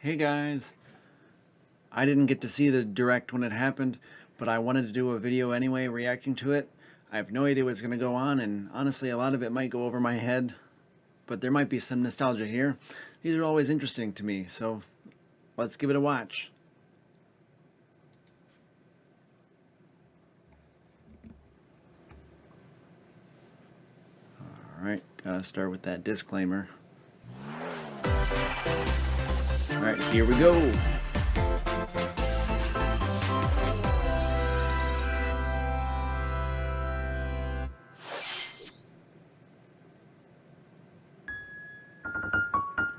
Hey guys, I didn't get to see the direct when it happened, but I wanted to do a video anyway reacting to it. I have no idea what's going to go on, and honestly a lot of it might go over my head, but there might be some nostalgia here. These are always interesting to me, so let's give it a watch. Alright, gotta start with that disclaimer. Alright, here we go!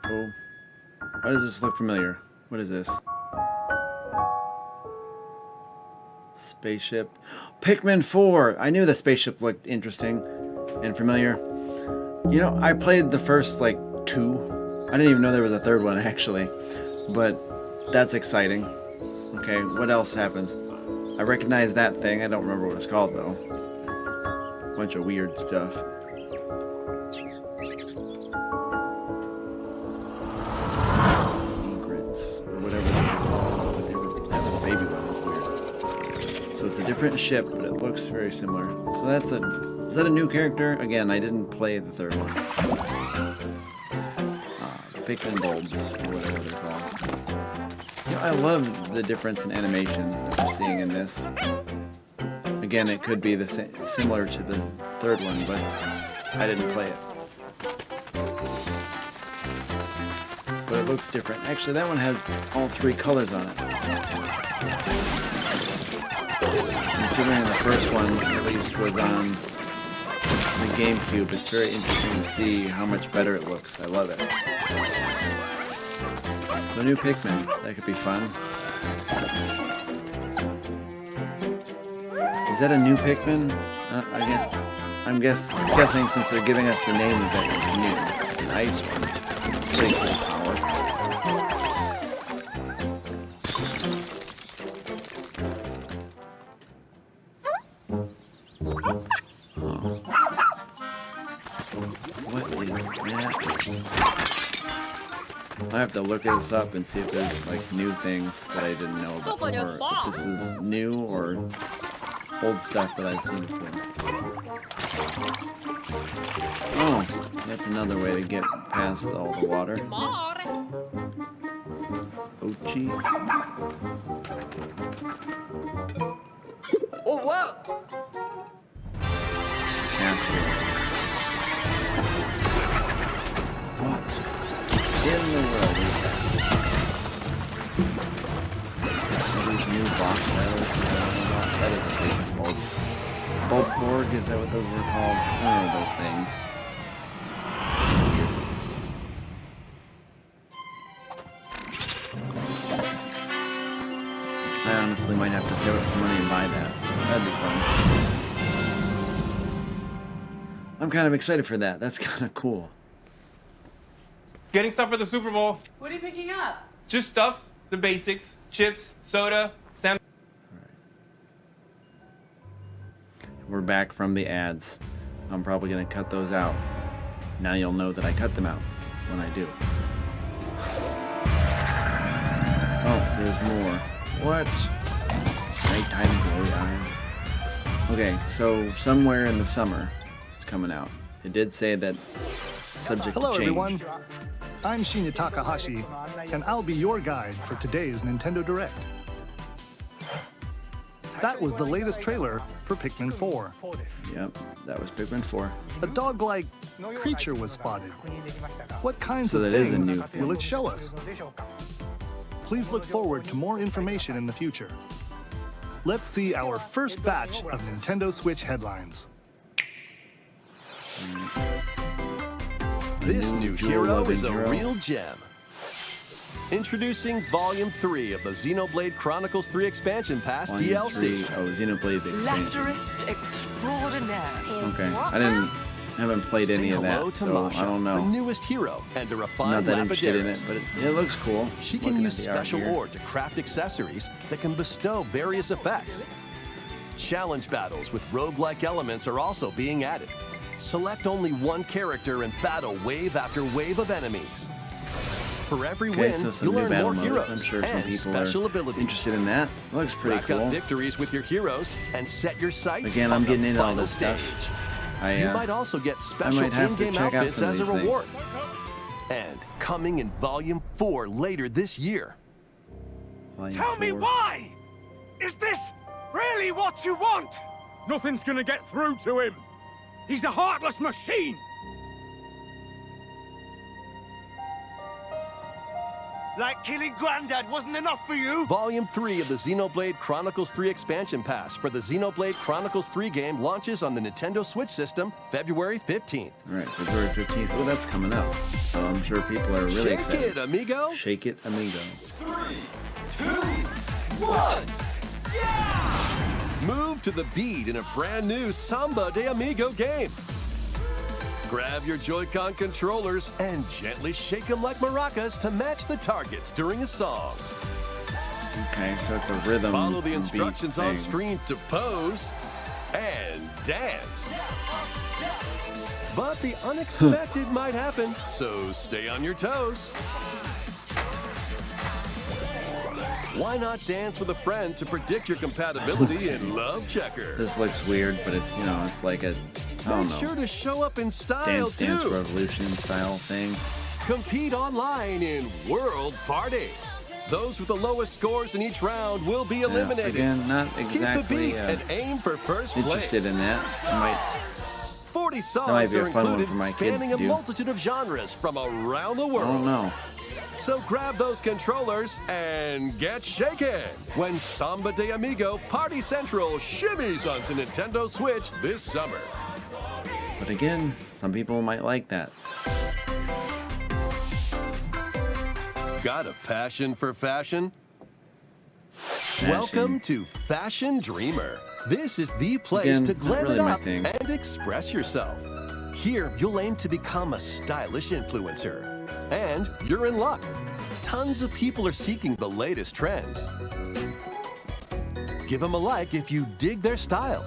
Oh, why does this look familiar? What is this? Spaceship. Pikmin 4! I knew the spaceship looked interesting and familiar. You know, I played the first, like, 2. I didn't even know there was a third one, actually. But that's exciting. Okay, what else happens? I recognize that thing. I don't remember what it's called, though. Bunch of weird stuff. Egrets, or whatever they're called. But that little baby one was weird. So it's a different ship, but it looks very similar. So that's a... Is that a new character? Again, I didn't play the third one. Pikmin bulbs, or whatever they're called. You know, I love the difference in animation that we're seeing in this. Again, it could be the similar to the third one, but I didn't play it. But it looks different. Actually, that one has all 3 colors on it. Considering the first one, at least, was on the GameCube, it's very interesting to see how much better it looks. I love it. So new Pikmin, that could be fun. Is that a new Pikmin? I'm guessing since they're giving us the name of it, it's new. Nice one. Pretty cool power. I have to look this up and see if there's like new things that I didn't know about, or if this is new or old stuff that I've seen before. Oh, that's another way to get past all the water. Ochi. Oh, wow! In the world is that? These new boss battles. That is a big bulb. Bulborg, is that what those were called? I don't know those things. I honestly might have to save up some money and buy that. That'd be fun. I'm kind of excited for that. That's kind of cool. Getting stuff for the Super Bowl. What are you picking up? Just stuff, the basics, chips, soda, sand. We're back from the ads. I'm probably going to cut those out. Now you'll know that I cut them out when I do. Oh, there's more. What? Nighttime glory eyes. Okay, so somewhere in the summer it's coming out. It did say that subject Hello, to change. everyone. I'm Shinya Takahashi, and I'll be your guide for today's Nintendo Direct. That was the latest trailer for Pikmin 4. Yep, that was Pikmin 4. A dog-like creature was spotted. What kinds So of that is a things new will it show us? Please look forward to more information in the future. Let's see our first batch of Nintendo Switch headlines. This new Jewel hero loving is a hero. real gem. Introducing Volume 3 of the Xenoblade Chronicles 3 Expansion Pass DLC. Oh, Xenoblade the expansion. Letterist extraordinaire. Okay, haven't played Say any of hello that, to so Masha, I don't the know. newest hero and a I'm refined not that interested in it, lapidarist. but it looks cool. She can Looking use at the art special here. ore to craft accessories that can bestow various effects. Challenge battles with roguelike elements are also being added. Select only one character and battle wave after wave of enemies. For every Okay, win, so some you'll new earn battle more modes. heroes I'm sure some and people special are abilities. interested in that. Looks pretty Rack cool. up victories with your heroes and set your sights Again, on I'm the getting into all final this stage. stuff. You might also get special might have to in-game check out outfits some of as a these things. reward. And coming in Volume 4 later this year. Volume Tell me 4. why! Is this really what you want? Nothing's gonna get through to him. He's a heartless machine. Like killing Granddad wasn't enough for you? Volume 3 of the Xenoblade Chronicles 3 expansion pass for the Xenoblade Chronicles 3 game launches on the Nintendo Switch system February 15th. All right, February 15th. Oh, that's coming up. So I'm sure people are really Shake excited. it, amigo! Shake it, amigo. 2, 1, Move to the beat in a brand new Samba de Amigo game. Grab your Joy-Con controllers and gently shake them like maracas to match the targets during a song. Okay, so it's a rhythm. Follow the beat instructions on thing. screen to pose and dance. But the unexpected might happen, so stay on your toes. Why not dance with a friend to predict your compatibility in Love Checker? This looks weird, but it's like a, I don't Make know, sure to show up in style Dance Dance too. Revolution style thing. Compete online in World Party. Those with the lowest scores in each round will be eliminated. Again, not Keep exactly the beat and aim for first interested place. in that. I might 40 might songs be a are fun one included, for my kids spanning to a do. multitude of genres from around the I world. don't know. So grab those controllers and get shaken when Samba de Amigo Party Central shimmies onto Nintendo Switch this summer. But again, some people might like that. Got a passion for fashion? Welcome to Fashion Dreamer. This is the place Again, to not glam really it my up thing. and express yourself. Here, you'll aim to become a stylish influencer. And you're in luck. Tons of people are seeking the latest trends. Give them a like if you dig their style.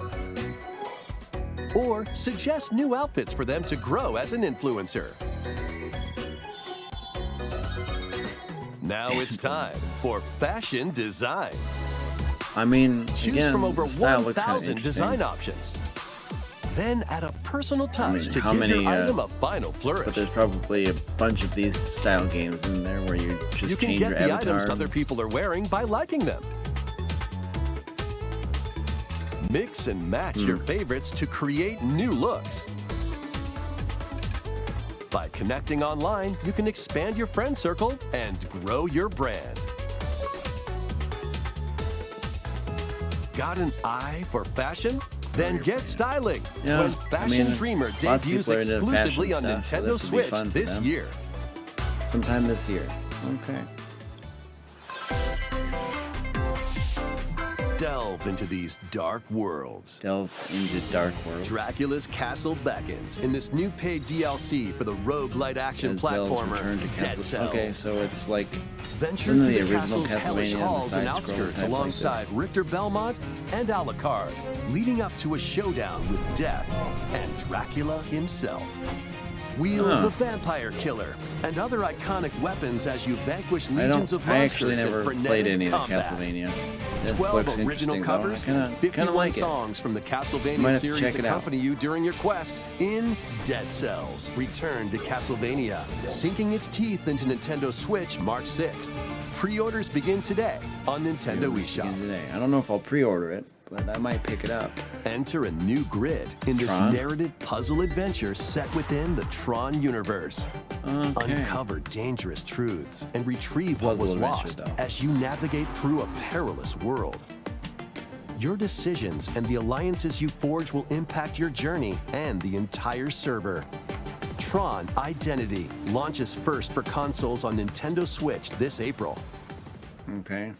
Or suggest new outfits for them to grow as an influencer. Now it's time for fashion design. I mean, Choose again, from over the style looks kinda 1,000 design interesting. options. Then add a personal touch mean, to how give many, your item a final But flourish. there's probably a bunch of these style games in there where you just You can change get your the avatar. items other people are wearing by liking them. Mix and match Hmm. your favorites to create new looks. By connecting online, you can expand your friend circle and grow your brand. Got an eye for fashion? Then get styling Yeah, when Fashion I mean, Dreamer lots of debuts people are into exclusively fashion on stuff, so Nintendo this would be Switch fun for this them. year. Sometime this year. Okay. Delve into these dark worlds. Delve into Dark World. Dracula's Castle beckons in this new paid DLC for the roguelite action platformer Dead Cells. Okay, so it's like Venture Isn't through the the original castle's hellish Castlevania and the halls and side-scroller outskirts type like alongside this? Richter Belmont and Alucard, leading up to a showdown with Death and Dracula himself. Wield Huh. the Vampire Killer and other iconic weapons as you vanquish I legions of I actually monsters never in frenetic played any of the combat. Castlevania. This 12 looks original interesting, covers, though. I 51 like it. songs from the Might Castlevania have to series check it out. accompany you during your quest in Dead Cells. Return to Castlevania, sinking its teeth into Nintendo Switch March 6th. Pre-orders begin today on Nintendo eShop. Begin today. I don't know if I'll pre-order it, but I might pick it up. Enter a new grid in this Tron? narrative puzzle adventure set within the Tron universe. Okay. Uncover dangerous truths and retrieve what Puzzle was adventure, lost though. as you navigate through a perilous world. Your decisions and the alliances you forge will impact your journey and the entire server. Tron Identity launches first for consoles on Nintendo Switch this April. Okay.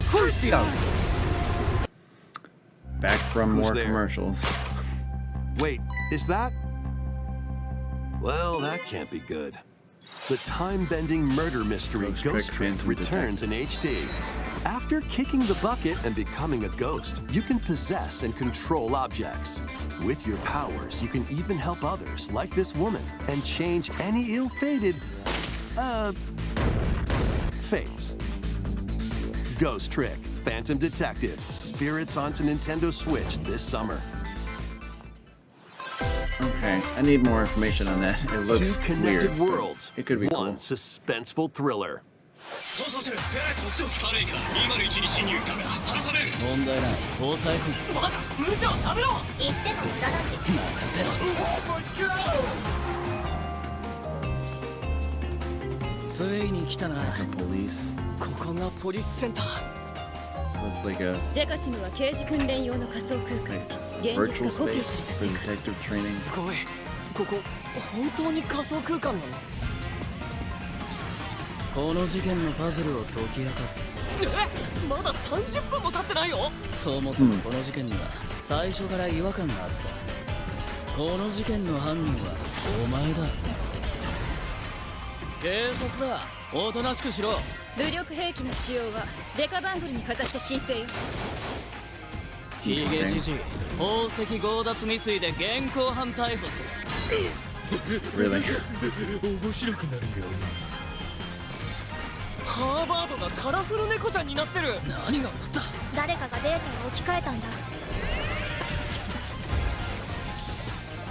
Crucio! Back from Who's more there? commercials. Wait, is that? Well, that can't be good. The time-bending murder mystery Ghost Ghost Trick Trick Phantom returns in HD. After kicking the bucket and becoming a ghost, you can possess and control objects. With your powers, you can even help others, like this woman, and change any ill-fated, fates. Ghost Trick, Phantom Detective, Spirits onto Nintendo Switch this summer. Okay, I need more information on that. It looks Two connected weird, but worlds, It could be one cool. suspenseful thriller. カレーか201に侵入カメラ離される問題ない交際費まだ無茶を食べろ言っても無駄だし。任せろついに来たな Police. ここがポリスセンター Looks like a デカシムは刑事訓練用の仮想空間。現 virtual 実がコピー space された for 世界。 detective training. すごいここ本当に仮想空間なのこの事件のパズルを解き明かすまだ30分も経ってないよそもそもこの事件には最初から違和感があったこの事件の犯人はお前だ警察だおとなしくしろ武力兵器の使用はデカバングルにかざして申請よ。ヒゲ指示宝石強奪未遂で現行犯逮捕する Really? 面白くなるよハーバードがカラフル猫ちゃんになってる何が起こった誰かがデータを置き換えたんだ。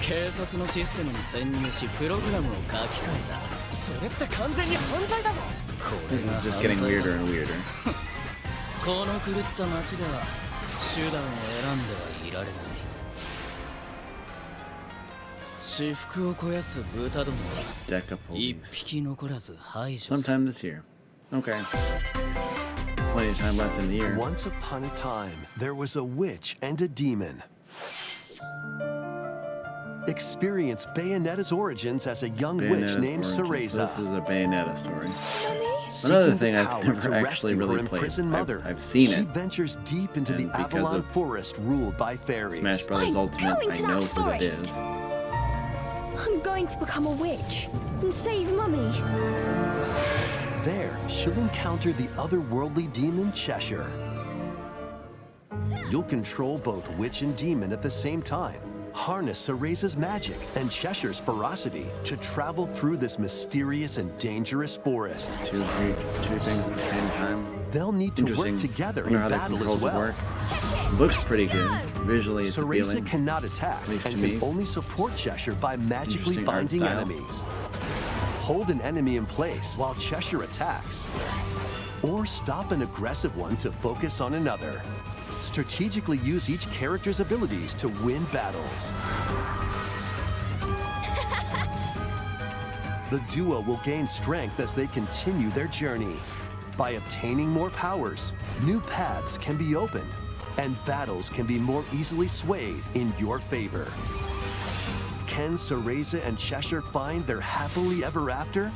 警察のシステムに潜入しプログラムを書き換えたそれって完全に犯罪だぞ This is just getting weirder and weirder. この狂った街では手段を選んではいられない私服を肥やす豚どもは Deca 一 police. 匹残らず排除する Sometime this year. Okay. Plenty of time left in the year. Once upon a time, there was a witch and a demon. Experience Bayonetta's origins as a young witch Bayonetta named origins. So Cereza. this is a Bayonetta story. Seeking Another thing the I've power never to actually rescue really her played. imprisoned mother. I've seen she it. ventures deep into the And because Avalon of forest ruled by fairies. Smash Brothers I'm Ultimate, going I to know that what it forest. is. I'm going to become a witch and save Mummy. There, she'll encounter the otherworldly demon Cheshire. You'll control both witch and demon at the same time. Harness Cereza's magic and Cheshire's ferocity to travel through this mysterious and dangerous forest. Two things at the same time. They'll need to work Interesting. together Wonder in how the battle as controls would well. work. Looks pretty good. Visually, it's Cereza appealing. cannot attack At least and to can me. only support Cheshire by magically Interesting art binding style. enemies. Hold an enemy in place while Cheshire attacks. Or stop an aggressive one to focus on another. Strategically use each character's abilities to win battles. The duo will gain strength as they continue their journey. By obtaining more powers, new paths can be opened, and battles can be more easily swayed in your favor. Can Cereza and Cheshire find their happily ever after?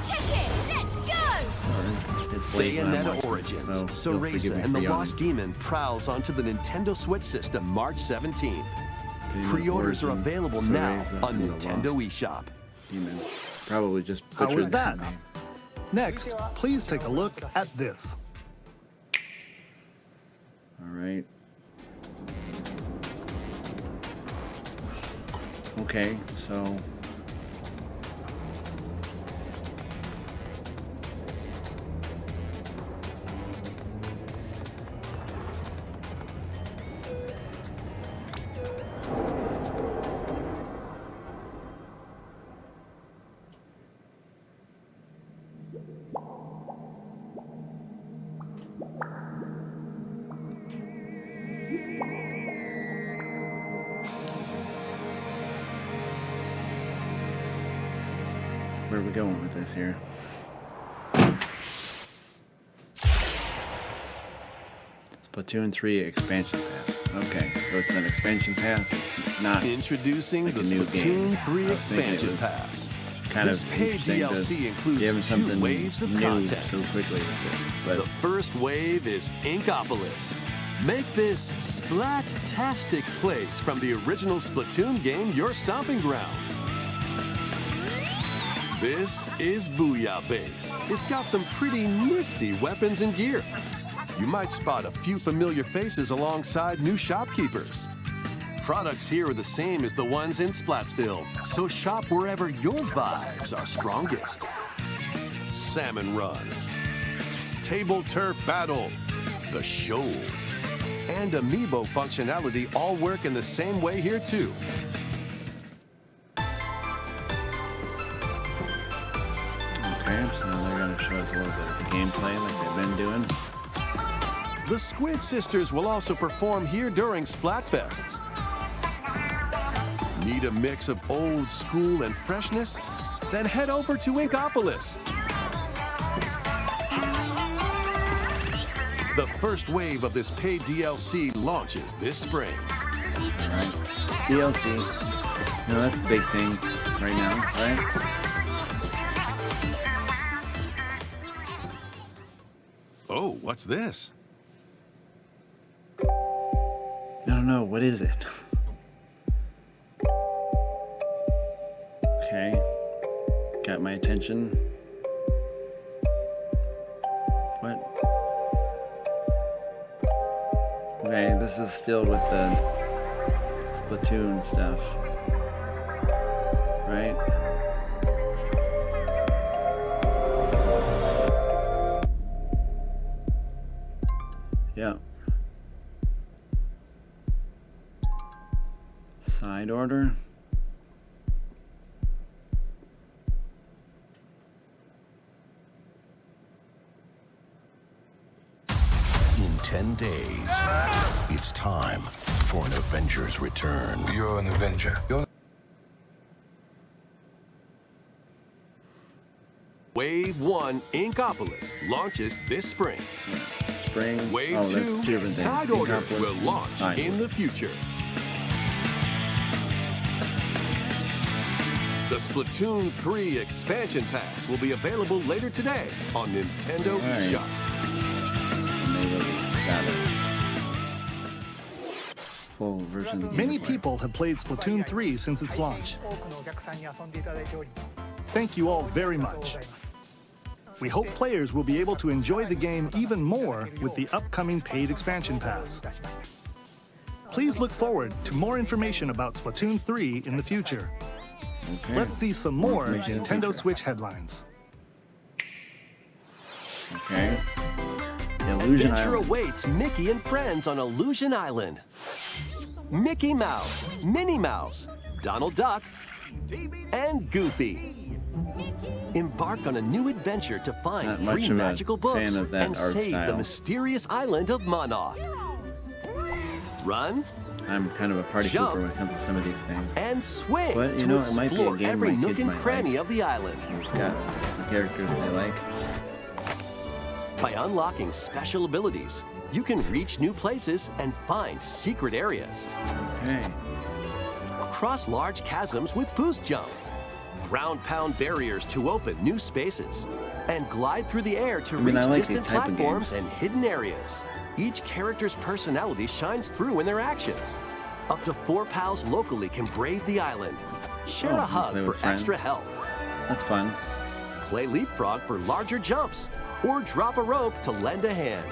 Cheshire, let's go! It's late when I'm Bayonetta watching, Origins, so you'll forgive Cereza me and for the yawning. Lost Demon prowls onto the Nintendo Switch system March 17th. Bayonetta Pre-orders are Origins, available now Cereza on and the Nintendo Lost eShop. Demon. Probably just How was butchered that? name. Next, please take a look at this. All right. Okay, so where are we going with this here? Splatoon 3 expansion pass. Okay, so it's an expansion pass. It's not Introducing like the a new game. Splatoon 3 I was thinking it Expansion was Pass. kind This of paid interesting DLC to includes give 2 something waves of new content. so quickly with this, but The first wave is Inkopolis. Make this splat-tastic place from the original Splatoon game your stomping grounds. This is Booyah Base. It's got some pretty nifty weapons and gear. You might spot a few familiar faces alongside new shopkeepers. Products here are the same as the ones in Splatsville, so shop wherever your vibes are strongest. Salmon Run, Table Turf Battle, The Shoal, and Amiibo functionality all work in the same way here too. Okay, so now they're gonna show us a little bit of the gameplay like they've been doing. The Squid Sisters will also perform here during Splatfests. Need a mix of old school and freshness? Then head over to Inkopolis. The first wave of this paid DLC launches this spring. Alright. DLC. No, that's the big thing right now, right? Oh, what's this? I don't know, what is it? Okay. Got my attention. What? Okay, this is still with the Splatoon stuff. Right? Yeah. Side order. In 10 days, it's time for an Avengers return. You're an Avenger. Wave 1 Inkopolis launches this spring. Spring. Wave oh, 2 that's two different Side things. Order Inkopolis will and launch Side in Order. the future. The Splatoon 3 expansion pass will be available later today on Nintendo Right. eShop. And they released that full version of the Many gameplay. people have played Splatoon 3 since its launch. Thank you all very much. We hope players will be able to enjoy the game even more with the upcoming paid expansion pass. Please look forward to more information about Splatoon 3 in the future. Okay. Let's see some more information in the Nintendo future. Switch headlines. Okay. The Illusion Adventure Island. awaits Mickey and friends on Illusion Island. Mickey Mouse, Minnie Mouse, Donald Duck, and Goofy. Embark on a new adventure to find Not much 3 of a magical books fan of that and art save the style. mysterious island of Monoth. Run I'm kind of a party Jump. pooper when it comes to some of these things. and swing But, you to know, it might be a explore game every my nook kids and might cranny like. of the island. It's got some characters they like. By unlocking special abilities, you can reach new places and find secret areas. Okay. Cross large chasms with boost jump. Ground pound barriers to open new spaces. And glide through the air to I mean, I reach like these distant type of platforms games. and hidden areas. Each character's personality shines through in their actions. Up to 4 pals locally can brave the island. Share Oh, a you hug play for with friends. extra help. That's fun. Play leapfrog for larger jumps. Or drop a rope to lend a hand.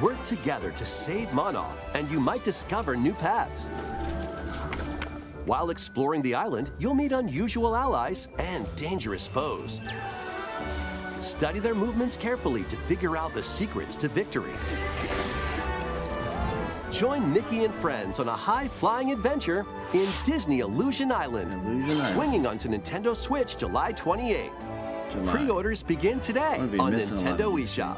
Work together to save Monoth, and you might discover new paths. While exploring the island, you'll meet unusual allies and dangerous foes. Study their movements carefully to figure out the secrets to victory. Join Mickey and friends on a high-flying adventure in Disney Illusion Island, Illusion Island. swinging onto Nintendo Switch July 28th. July. Pre-orders begin today I'm gonna be on missing a lot Nintendo of these eShop.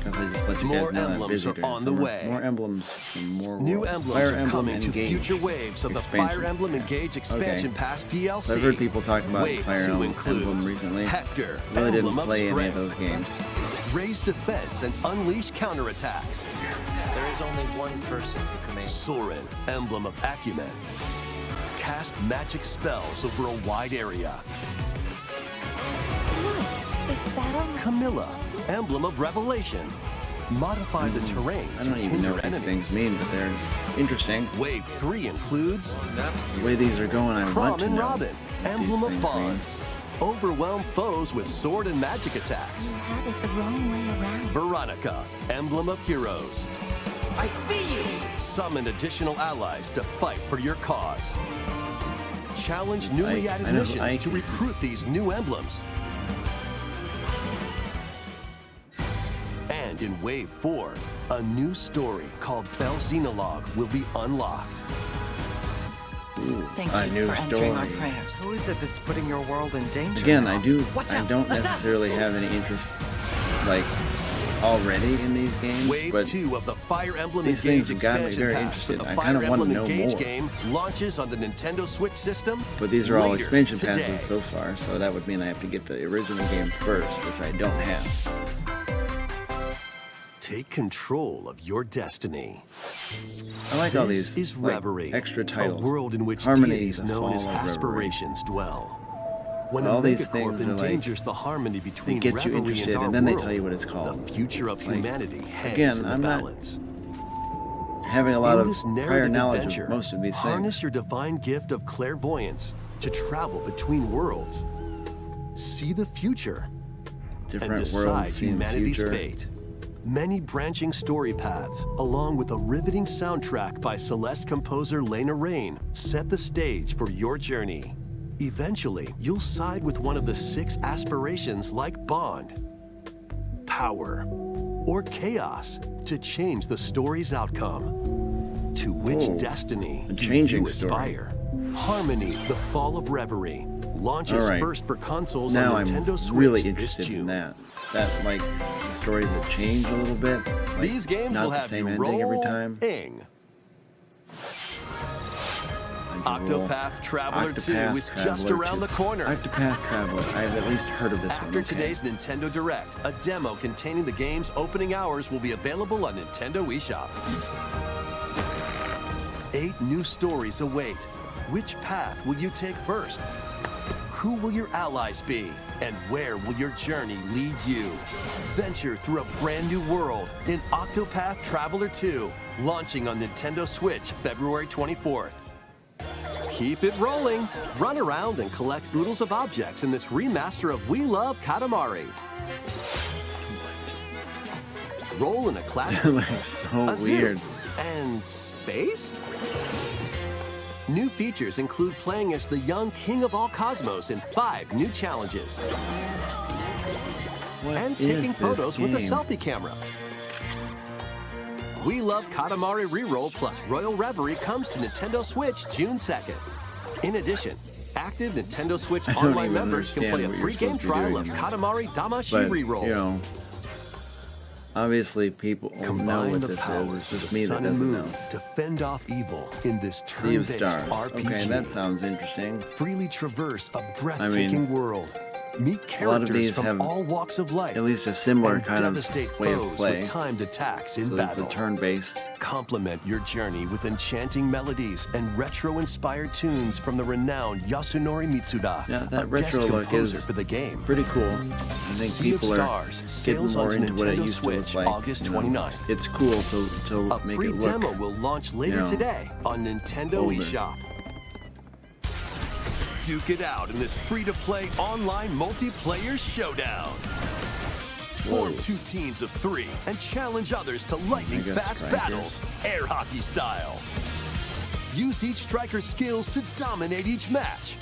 Because they just let you More guys know I'm emblems busy are during on the summer. way. More emblems and more New worlds. emblems Fire are Emblem coming to Engage future waves of the expansion. Fire Emblem Engage Expansion Okay. Pass DLC. So I've heard people talk about Wave Fire 2 Emblem includes recently. Hector, Really didn't Emblem of play any of Strength, those games. raise defense and unleash counterattacks. There is only one person who can make Soren, Emblem of Acumen, cast magic spells over a wide area. What? Is that on? Camilla, Emblem of Revelation, modify the terrain I to don't even know hinder what these enemies. things mean, but they're interesting. Wave 3 includes The way these are going, I want Crom to and know Robin, what Emblem these of things Bonds. Overwhelm foes with sword and magic attacks. You had it the wrong way around. Veronica, Emblem of Heroes. I see you. Summon additional allies to fight for your cause. Challenge newly Ike. I added know who missions Ike to is. recruit these new emblems. And in Wave 4, a new story called Bell Xenologue will be unlocked. Ooh, Thank a you new for answering our story. prayers. Who is it that's putting your world in danger? Again, now? I don't necessarily have any interest, like, already in these games, Wave but 2 of the Fire Emblem these Engage things have got me expansion very pass for interested. the I Fire kind of want to Emblem know Engage more. game launches on the Nintendo Switch system. But these are all later expansion today. passes so far, so that would mean I have to get the original game first, which I don't have. Take control of your destiny. I like all This these is like, Reverie, extra titles. a world in which Harmony, deities The known Fall as of Reverie. aspirations dwell. When All a these megacorp things are like- endangers the harmony They between get you Reverie interested, and our and then they world, tell you what it's called. the future of Like, humanity hangs again, in the I'm not balance. having a lot In of this prior narrative knowledge adventure, of most of these harness things. your divine gift of clairvoyance to travel between worlds, see the future, and Different decide worlds, seeing the humanity's future. fate. Many branching story paths, along with a riveting soundtrack by Celeste composer Lena Raine, set the stage for your journey. Eventually, you'll side with one of the 6 aspirations like Bond, power, or chaos to change the story's outcome. To which Oh, destiny a do changing you story. aspire? Harmony, The Fall of Reverie, launches All right. first for consoles Now on I'm Nintendo Switch really this interested June. in that. That, like, the stories that change a little bit. Like, These games not will the have same you ending every time. rolling. Like the Octopath Traveler 2 Octopath is just Traveler around 2. the corner. Octopath Traveler. I've at least heard of this one. After Okay. today's Nintendo Direct, a demo containing the game's opening hours will be available on Nintendo eShop. 8 new stories await. Which path will you take first? Who will your allies be? And where will your journey lead you? Venture through a brand new world in Octopath Traveler 2, launching on Nintendo Switch February 24th. Keep it rolling. Run around and collect oodles of objects in this remaster of We Love Katamari. Roll in a classroom, Like, so a zoo, weird. and space? New features include playing as the young king of all cosmos in 5 new challenges. What And is taking this photos with a game? selfie camera. We Love Katamari Reroll plus Royal Reverie comes to Nintendo Switch June 2nd. In addition, active Nintendo Switch I don't Online even members can play a understand what free you're game supposed to be trial doing of in this. Katamari Damacy But, Reroll. you know, obviously people know Combine what the this is. powers It's of just the me that sun and doesn't moon know. to fend off evil in this Sea of turn-based Stars. RPG. Okay, that sounds interesting. Freely traverse a breathtaking world. Meet A lot of characters these from have all walks of life. At least a similar and kind devastate of way of foes play. with timed attacks in So it's battle. a turn-based. Complement your journey with enchanting melodies and retro-inspired tunes from the renowned Yasunori Mitsuda, Yeah, that a retro guest look composer is for the game. pretty cool. I think Sea of people are Stars getting sails more onto into what it Nintendo used to look Switch like. August you know. 29th. It's cool to A make free it look. demo will launch later you know, today on Nintendo older. eShop. Duke it out in this free-to-play online multiplayer showdown. Form 2 teams of 3 and challenge others to lightning-fast striker. battles, air hockey style. Use each striker's skills to dominate each match.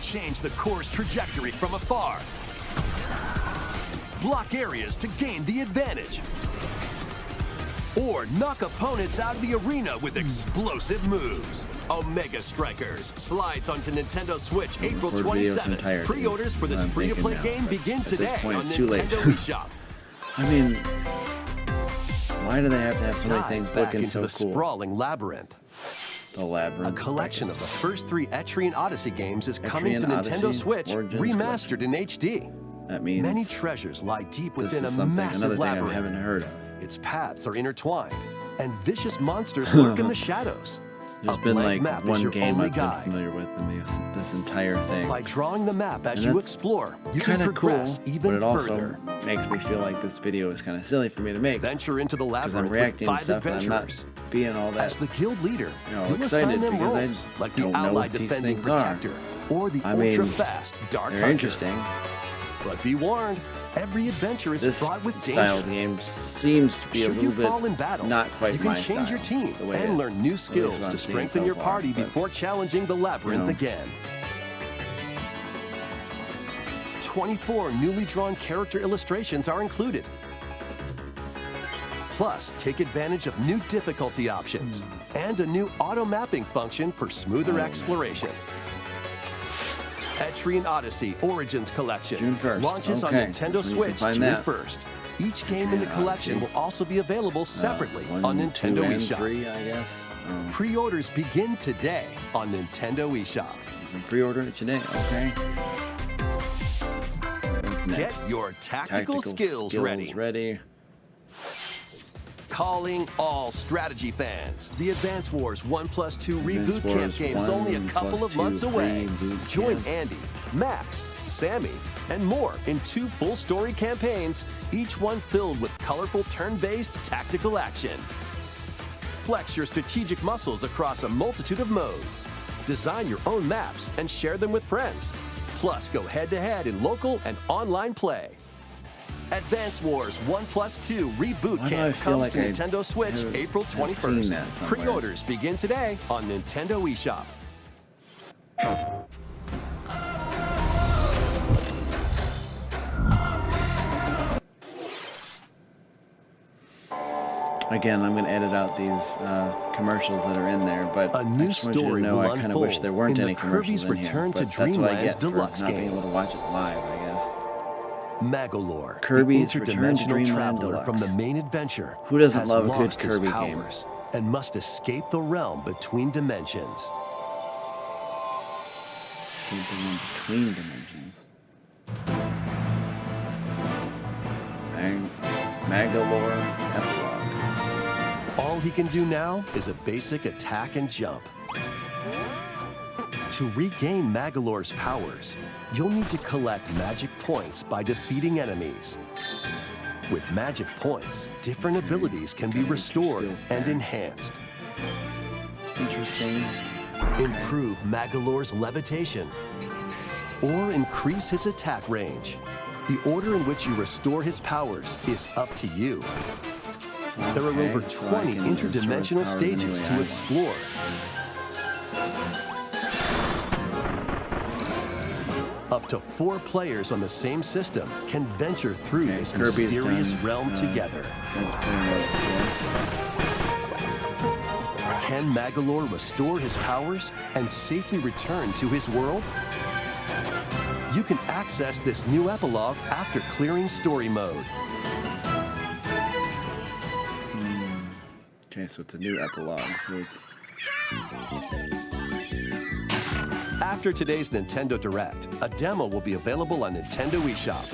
Change the course trajectory from afar. Block areas to gain the advantage. Or knock opponents out of the arena with explosive moves. Omega Strikers slides onto Nintendo Switch April record videos 27th. entirely, Pre-orders for this is what I'm free-to-play thinking now, game but begin at this today point, on it's too late. Nintendo eShop. I mean, why do they have to have so many Dive things back looking into so the cool? sprawling labyrinth. The Labyrinth. A collection of the first 3 Etrian Odyssey games is coming to Etrian Nintendo Odyssey Switch, Origins remastered in HD. That means Many treasures lie deep this within is a something, massive another thing I labyrinth. haven't heard of. Its paths are intertwined, and vicious monsters lurk in the shadows. There's A been blank like map is one your game only I've been guide. familiar with in this entire thing. By drawing the map as And you that's explore, you can Kind of cool, progress but even it also further. makes me feel like this video is kind of silly for me to make. Venture into the Because I'm labyrinth with reacting to 5 stuff and I'm adventurers. not being all that As the guild leader, you know, you'll excited assign them because I roles, like the don't know allied what these defending things are. protector or the I mean, ultra-fast dark they're hunter. interesting. But be warned, every adventure is This fraught with style danger. of game seems to be a Should little you bit fall in battle, not quite you can my change your style, team the way and it- learn new at least skills what to I'm seeing strengthen so your far, party but, before challenging the labyrinth you know. again. 24 newly drawn character illustrations are included. Plus, take advantage of new difficulty options and a new auto-mapping function for smoother exploration. Etrian Odyssey Origins Collection June 1st. launches on Okay, Nintendo that's when you can Switch find June that. 1st. Each game in the Etrian collection Odyssey. will also be available separately 1, on 2, Nintendo and eShop. 3, I guess. Pre-orders begin today on Nintendo eShop. You can pre-order it today. Okay. What's next? Get your tactical skills ready. Calling all strategy fans. The Advance Wars 1 plus 2 Advance Reboot Camp Wars game is 1 only a couple plus of 2 months away. Reboot Join Camp. Andy, Max, Sammy, and more in 2 full story campaigns, each one filled with colorful turn-based tactical action. Flex your strategic muscles across a multitude of modes. Design your own maps and share them with friends. Plus, go head-to-head in local and online play. Advance Wars 1 plus 2 Reboot Why do I Camp feel comes like to I Nintendo Switch have- April have seen 21st. that somewhere. Pre-orders begin today on Nintendo eShop. Again, I'm going to edit out these commercials that are in there, but A new I just want you to story know will I kind of wish unfold there weren't in the any commercials Kirby's in here. Return But to that's what I Dreamland's get for Deluxe not being game. able to watch it live, I guess. Magalore, Kirby's the Return to interdimensional Dreamland traveler Deluxe. from the main adventure, Who doesn't has love a good lost his Kirby game? powers and must escape the realm between dimensions. Between dimensions. Magalore Epilogue. All he can do now is a basic attack and jump. To regain Magalore's powers, you'll need to collect magic points by defeating enemies. With magic points, different abilities can be restored and enhanced. Interesting. Improve Magalore's levitation, or increase his attack range. The order in which you restore his powers is up to you. There are Okay, over so I 20 can restore interdimensional powers stages any to way I explore. Up to 4 players on the same system can venture through Okay, this Kirby's mysterious done, realm together. That's pretty much Can Magalore restore his powers and safely return to his world? You can access this new epilogue after clearing story mode. Okay, so it's a new epilogue. So it's After today's Nintendo Direct, a demo will be available on Nintendo eShop.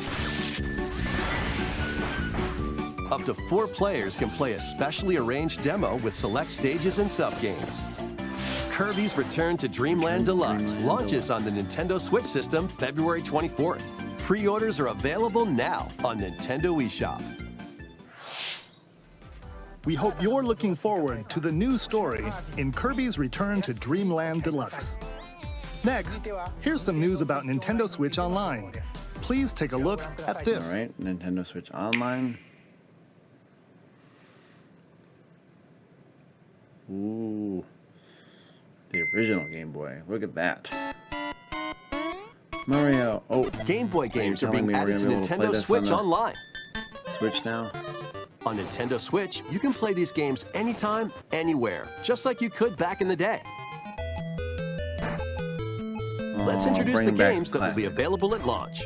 Up to 4 players can play a specially arranged demo with select stages and subgames. Kirby's Return to Dreamland Deluxe launches on the Nintendo Switch system February 24th. Pre-orders are available now on Nintendo eShop. We hope you're looking forward to the new story in Kirby's Return to Dreamland Deluxe. Next, here's some news about Nintendo Switch Online. Please take a look at this. all right. Nintendo Switch Online. Ooh, the original Game Boy. Look at that. Mario. Oh, Game Boy you're games are telling being me we're added to gonna be able to play Nintendo this Switch on the Online. Switch now. On Nintendo Switch, you can play these games anytime, anywhere, just like you could back in the day. Let's introduce the bring back games that will be classics. available at launch.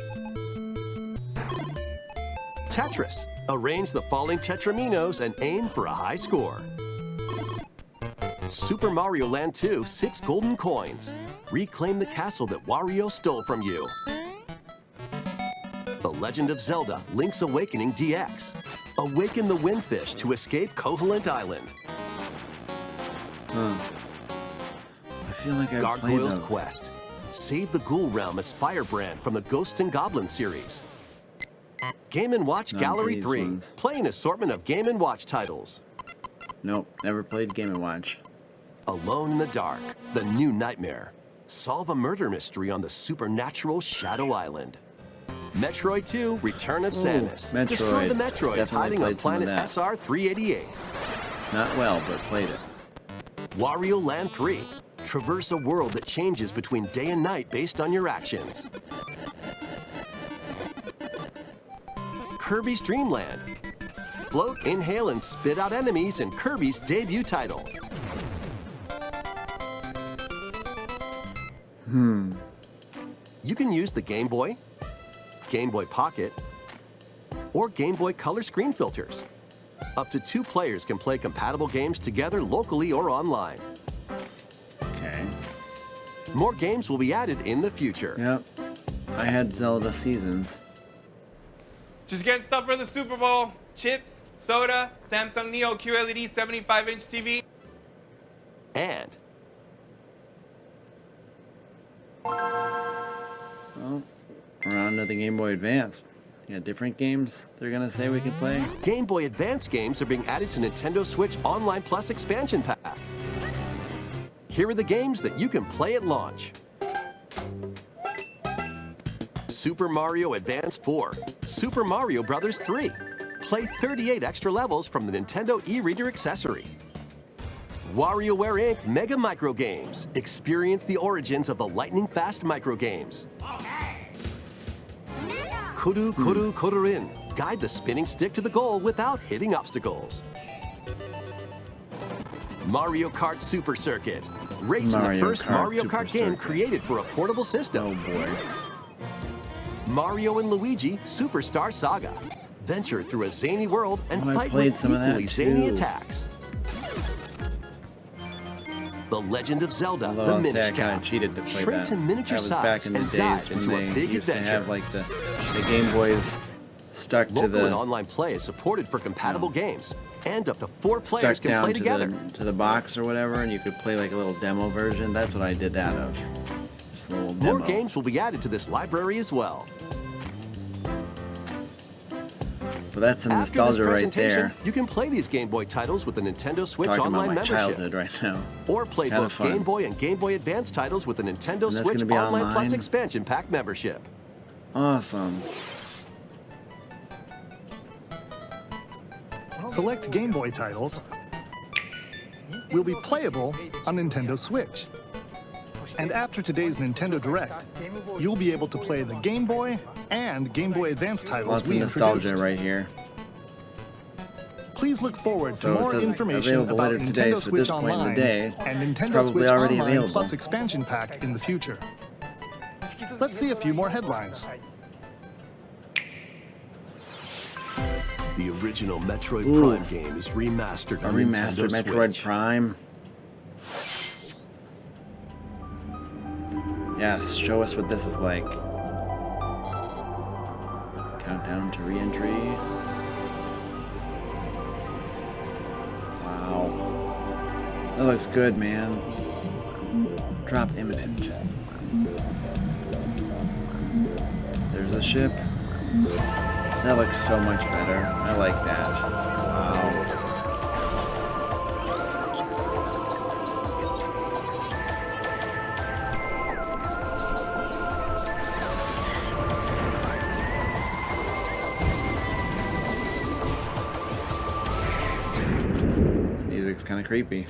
Tetris. Arrange the falling Tetraminos and aim for a high score. Super Mario Land 2, 6 golden coins. Reclaim the castle that Wario stole from you. The Legend of Zelda, Link's Awakening DX. Awaken the Windfish to escape Koholint Island. feel like I've played Gargoyle's those. Quest. Save the Ghoul Realm as Firebrand from the Ghosts and Goblins series. Game & Watch None of Gallery these 3. ones. Play an assortment of Game & Watch titles. Nope, never played Game & Watch. Alone in the Dark. The New Nightmare. Solve a murder mystery on the supernatural Shadow Island. Metroid 2, Return of Samus. Metroid. Destroy the Metroids Definitely hiding on played some of planet that. SR-388. Not well, but played it. Wario Land 3. Traverse a world that changes between day and night based on your actions. Kirby's Dream Land. Float, inhale, and spit out enemies in Kirby's debut title. You can use the Game Boy, Game Boy Pocket, or Game Boy Color screen filters. Up to 2 players can play compatible games together locally or online. Okay. More games will be added in the future. Yep. I had Zelda Seasons. Just getting stuff for the Super Bowl. Chips, soda, Samsung Neo QLED 75-inch TV. And Well, we're on to the Game Boy Advance. You got different games they're gonna say we can play? Game Boy Advance games are being added to Nintendo Switch Online Plus expansion pack. Here are the games that you can play at launch. Super Mario Advance 4, Super Mario Bros. 3. Play 38 extra levels from the Nintendo e-reader accessory. WarioWare Inc. Mega Micro Games. Experience the origins of the lightning fast micro games. Kuru Kuru Korurin. Guide the spinning stick to the goal without hitting obstacles. Mario Kart Super Circuit. Race in the Mario first Kart Mario Super Kart game Circuit. created for a portable system. Oh boy. Mario and Luigi Superstar Saga. Venture through a zany world and Oh, I fight played with some of that equally zany too. attacks. The Legend of Zelda, Although the I'll say Minish I kind Cap. of cheated to play Shrink that. to miniature That was back size in the and days dive when into a they big used to adventure. have like the Game Boys stuck to Local and the online play is supported for compatible games, and up to 4 players stuck can down play to together. the box or whatever, and you could play like a little demo version. That's what I did that of. Just a little demo. More games will be added to this library as well. But that's some After this nostalgia right presentation, there. you can play these Game Boy titles with the Nintendo Switch Talking about Online my membership. childhood right now. Or play Kinda both fun. Game Boy and Game Boy Advance titles with the Nintendo And that's Switch gonna be Online Plus online? expansion pack membership. Awesome. Select Game Boy titles will be playable on Nintendo Switch. And after today's Nintendo Direct, you'll be able to play the Game Boy and Game Boy Advance titles Lots of we nostalgia introduced. right here. Please look forward to So it more says information available about later today, Nintendo so at Switch this point in the Online day, and Nintendo probably Switch already Online available. Plus expansion pack in the future. Let's see a few more headlines. The original Metroid Ooh. Prime game is remastered A on remastered Nintendo Metroid Switch. Prime. Yes, show us what this is like. Countdown to re-entry. Wow. That looks good, man. Drop imminent. There's a ship. That looks so much better. I like that. Wow. Music's kind of creepy.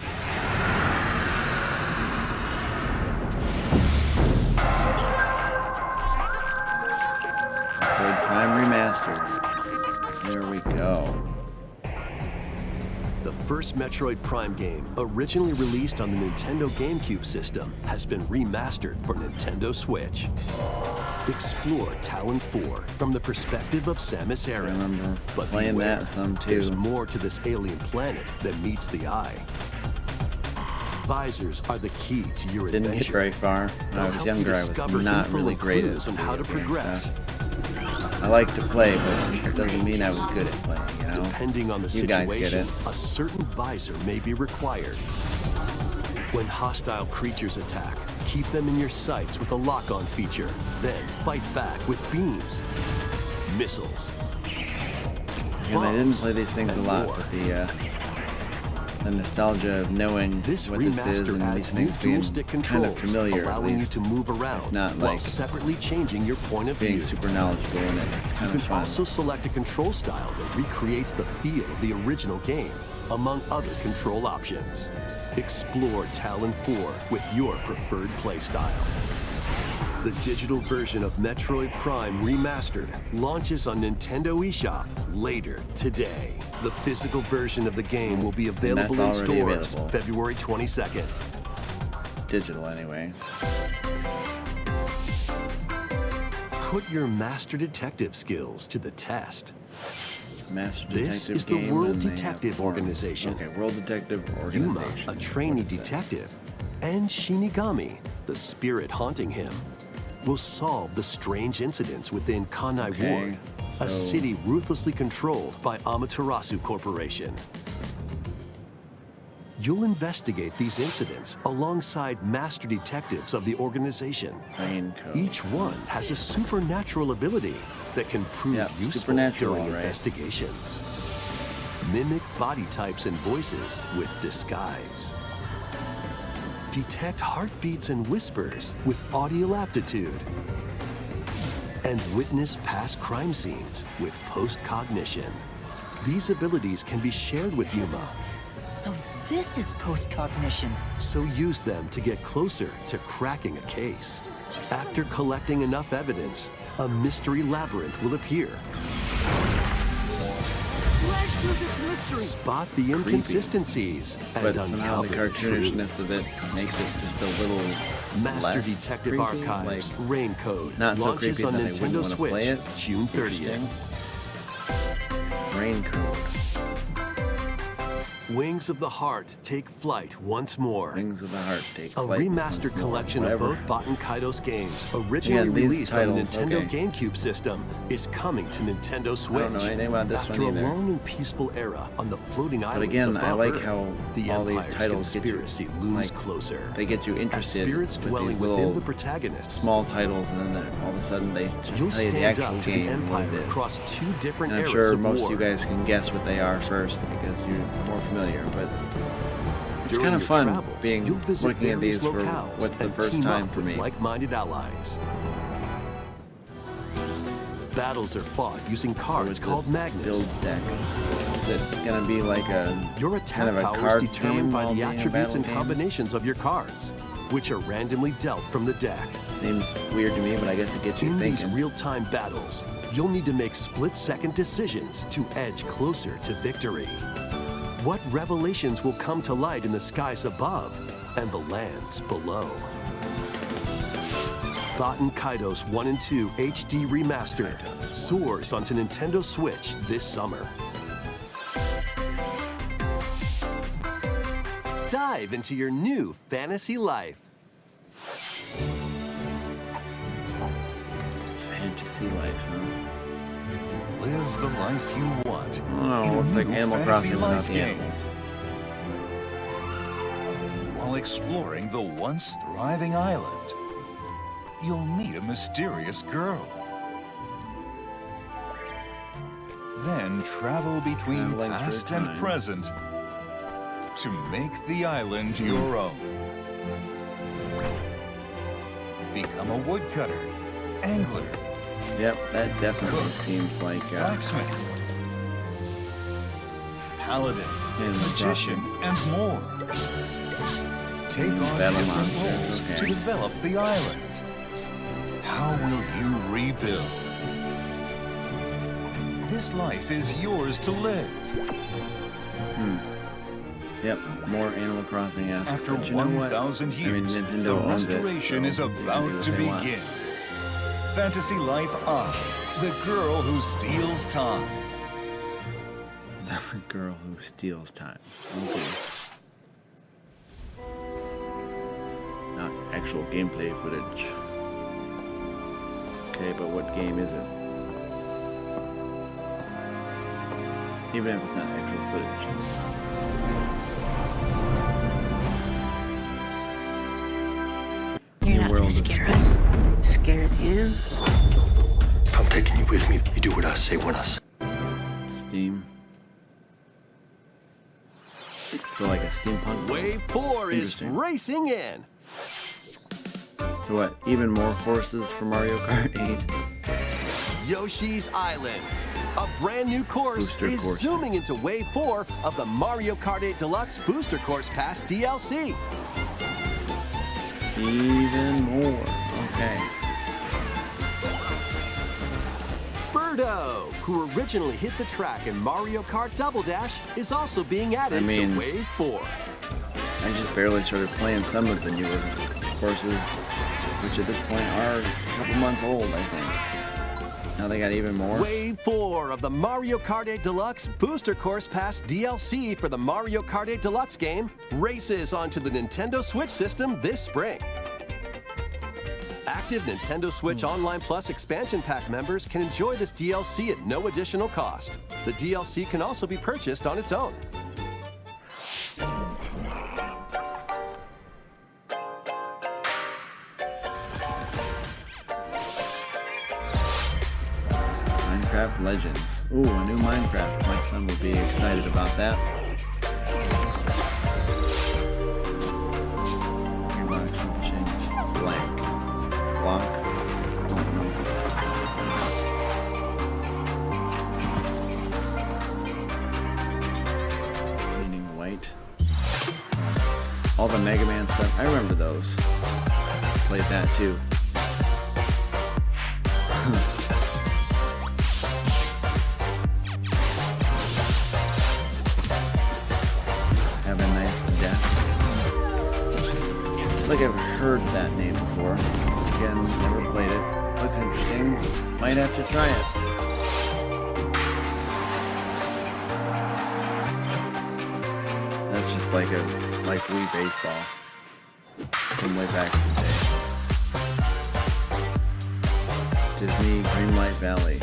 Metroid Prime Remastered. There we go. The first Metroid Prime game, originally released on the Nintendo GameCube system, has been remastered for Nintendo Switch. Explore Talon 4 from the perspective of Samus I Aran. remember But playing beware, that some there's too. more to this alien planet than meets the eye. Visors are the key to your Didn't get adventure. very far. When I They'll was help you younger, I was discover not info really and great clues at on how to video game progress. stuff. I like to play, but it doesn't mean I was good at playing, you know? Depending on the You guys get situation, it. a certain visor may be required. When hostile creatures attack, keep them in your sights with the lock-on feature. Then fight back with beams, missiles. And I didn't play these things a lot, but the nostalgia of knowing this what this is remaster and adds these new things being dual-stick kind controls, of familiar, at allowing you least, to move around not while like separately changing your point of being view. super knowledgeable in it. It's kind You of can fun. also select a control style that recreates the feel of the original game, among other control options. Explore Talon 4 with your preferred playstyle. The digital version of Metroid Prime Remastered launches on Nintendo eShop later today. The physical version of the game will be available in that's already stores available. February 22nd. Digital, anyway. Put your Master Detective skills to the test. Master This Detective is the game, World and they have Detective forums. Organization. Okay, World Detective Yuma, Organization. a trainee detective, and Shinigami, the spirit haunting him, will solve the strange incidents within Kanai Okay, Ward, a so- city ruthlessly controlled by Amaterasu Corporation. You'll investigate these incidents alongside master detectives of the organization. Rain code. Each one has a supernatural ability that can prove Yep, useful supernatural, during right. investigations. Mimic body types and voices with disguise. Detect heartbeats and whispers with audio aptitude. And witness past crime scenes with post-cognition. These abilities can be shared with Yuma, So this is post-cognition. so use them to get closer to cracking a case. After collecting enough evidence, a mystery labyrinth will appear. Slash through this mystery. Spot the inconsistencies and But somehow the uncover truth. cartoonishness of it makes it just a little Master less Detective creepy, Archives like, Rain Code not so launches creepy on that I wouldn't Nintendo wanna Switch play it. June 30th. Interesting. Rain code. Wings of the Heart take flight once more. Wings of the Heart take A flight remastered once more. collection Whatever. of both Baten Kaitos games, originally Again, these released on the titles, Nintendo okay. GameCube system, is coming to Nintendo Switch. I don't know anything about this After one a either. long and peaceful era on the floating But islands again, above I like Earth, how the all these Empire's titles get you, conspiracy looms like, closer. they get you As interested spirits with dwelling these within little the protagonists. small titles, and then all of a sudden they just You'll tell you the stand actual up to game the and what Empire it is. across two different And I'm eras sure of most war. of you guys can guess what they are first because you're more familiar, but it's During kind of your fun travels, being you'll visit looking at various these for locales what's the and first team time up for with me. like-minded allies. Battles are fought using cards it's a called Magnus. Build deck. Is it gonna be like a Your attack kind of a power is card determined game by while the being a attributes battle and game? combinations of your cards, which are randomly dealt from the deck. Seems weird to me, but I guess it gets you In these thinking. real-time battles, you'll need to make split-second decisions to edge closer to victory. What revelations will come to light in the skies above and the lands below? Baten Kaitos 1 and 2 HD Remastered soars onto Nintendo Switch this summer. Dive into your new fantasy life. Fantasy life, huh? Live the life you want. Oh, in a looks like new Animal Fantasy Crossing without Life the game, animals. While exploring the once thriving island, you'll meet a mysterious girl. Then travel between Traveling through past and time. present to make the island your own. Become a woodcutter, angler, Yep, that definitely seems like blacksmith, paladin, Animal magician, and more. Take on battle different monsters, roles okay. to develop the island. How will you rebuild? This life is yours to live. Yep, more Animal Crossing-esque. After but you know what? 1,000 I mean, years, Nintendo the owns it, restoration so is they can do about what to they want. begin. Fantasy Life I, the girl who steals time. The girl who steals time. Okay. Not actual gameplay footage. Okay, but what game is it? Even if it's not actual footage. You're not gonna scare us. Scared him. I'm taking you with me. You do what I say when I say. Steam. So like a steampunk. Wave 4 is racing in. So what? Even more courses for Mario Kart 8. Yoshi's Island. A brand new course is zooming into Wave 4 of the Mario Kart 8 Deluxe Booster Course Pass DLC. Even more. Okay. Birdo, who originally hit the track in Mario Kart Double Dash, is also being added to Wave 4. I just barely started playing some of the newer courses, which at this point are a couple months old, I think. Now they got even more. Wave 4 of the Mario Kart 8 Deluxe Booster Course Pass DLC for the Mario Kart 8 Deluxe game races onto the Nintendo Switch system this spring. Active Nintendo Switch Online Plus expansion pack members can enjoy this DLC at no additional cost. The DLC can also be purchased on its own. Minecraft Legends. Ooh, a new Minecraft. My son will be excited about that. Blank. Block. Don't know. Painting white. All the Mega Man stuff. I remember those. Played that too. Have a nice death. I feel like I've heard that name before. Again, never played it. Looks interesting. Might have to try it. That's just like Wii baseball from way back in the day. Disney Greenlight Valley.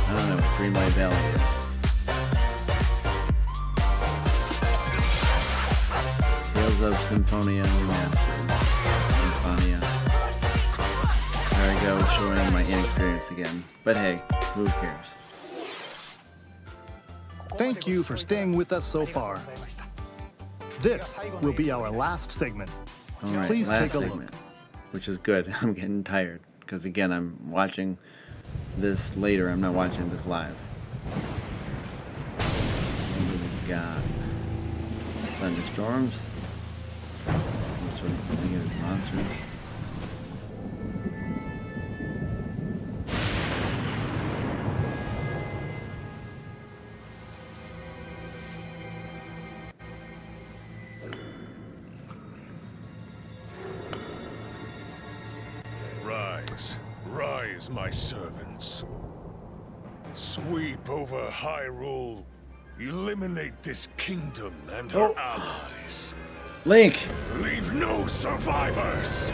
I don't know what Greenlight Valley is. Tales of Symphonia Remastered. Symphonia. There I go, showing my inexperience again. But hey, who cares? Thank you for staying with us so far. This will be our last segment. All right, Please last take a segment, look. which is good. I'm getting tired because again, I'm watching this later. I'm not watching this live. We got thunderstorms, some sort of three-headed monsters. Rise, rise, my servants. Sweep over Hyrule. Eliminate this kingdom and her allies. Link! Leave no survivors!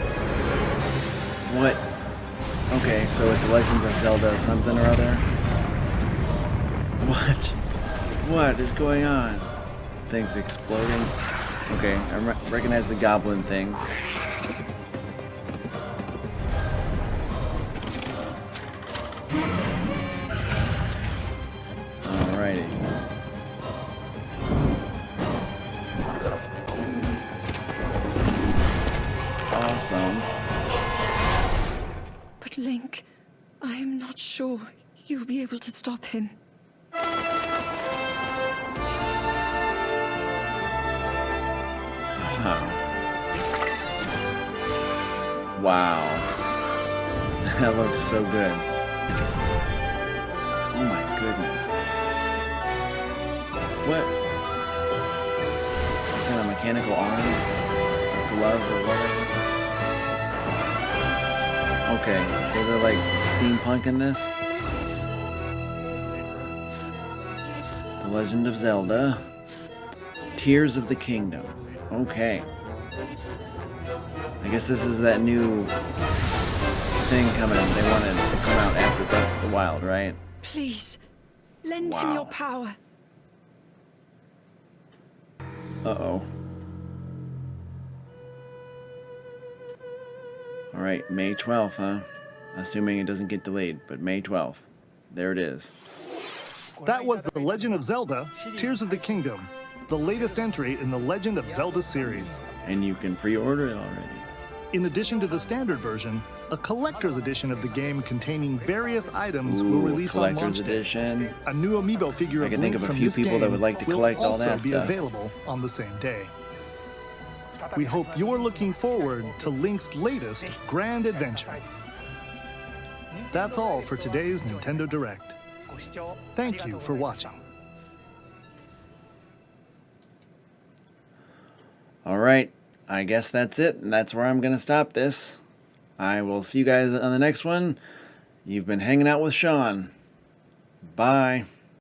What? Okay, so it's Legend of Zelda something or other? What? What is going on? Things exploding? Okay, I recognize the goblin things. Alrighty. Awesome. But Link, I am not sure you'll be able to stop him. Wow. That looks so good. Oh my goodness. What? Kind of mechanical arm? Glove or whatever? Okay, so they're like steampunking this? The Legend of Zelda. Tears of the Kingdom. Okay. I guess this is that new thing coming. They wanted to come out after Breath of the Wild, right? Please, lend him your power. Uh-oh. Alright, May 12th, huh? Assuming it doesn't get delayed, but May 12th. There it is. That was The Legend of Zelda, Tears of the Kingdom, the latest entry in the Legend of Zelda series. And you can pre-order it already. In addition to the standard version, a collector's edition of the game containing various items will release on launch day. Edition. A new amiibo figure I of can Link think of a from few this people game that would like to collect will all that also be stuff. available on the same day. We hope you're looking forward to Link's latest grand adventure. That's all for today's Nintendo Direct. Thank you for watching. Alright, I guess that's it, and that's where I'm going to stop this. I will see you guys on the next one. You've been hanging out with Sean. Bye.